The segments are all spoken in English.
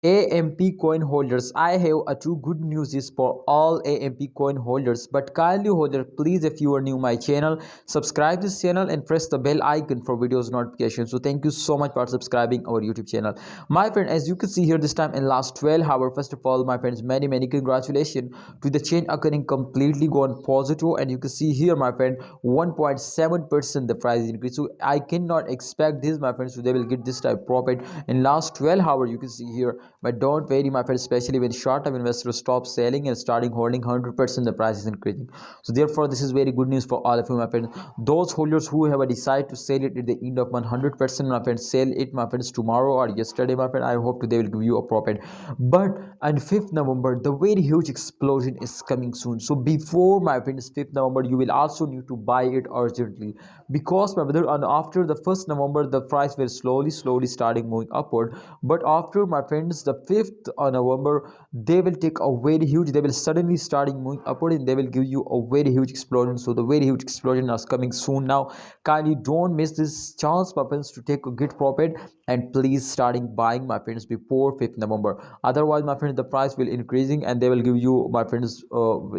AMP coin holders, I have a two good news is for all AMP coin holders. But kindly holder, please, if you are new my channel, subscribe this channel and press the bell icon for videos notifications. So thank you so much for subscribing our YouTube channel. My friend, as you can see here, this time in last 12 hours, first of all, my friends, many congratulations to the chain occurring completely gone positive, and you can see here, my friend, 1.7% the price increase. So I cannot expect this, my friends, so they will get this type of profit in last 12 hours. You can see here, but don't worry, my friend, especially when short-term investors stop selling and starting holding, 100% the price is increasing. So therefore, this is very good news for all of you, my friends. Those holders who have a decide to sell it at the end of 100%, my friends, sell it, my friends, tomorrow or yesterday, my friend. I hope they will give you a profit. But on 5th November, the very huge explosion is coming soon. So before, my friends, 5th November, you will also need to buy it urgently, because my brother, and after the 1st November, the price will slowly starting moving upward. But after, my friends, the 5th of November, they will take a very huge, they will suddenly starting moving upward, and they will give you a very huge explosion. So the very huge explosion is coming soon now. Kindly don't miss this chance, my friends, to take a good profit, and please starting buying, my friends, before 5th November. Otherwise, my friends, the price will increasing, and they will give you, my friends,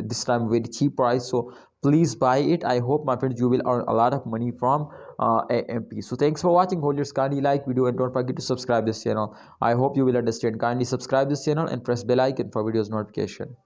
this time very cheap price. So please buy it. I hope, my friends, you will earn a lot of money from AMP. So thanks for watching, holders. Kindly like video and don't forget to subscribe this channel. I hope you will understand. Kindly subscribe this channel and press bell icon for videos notification.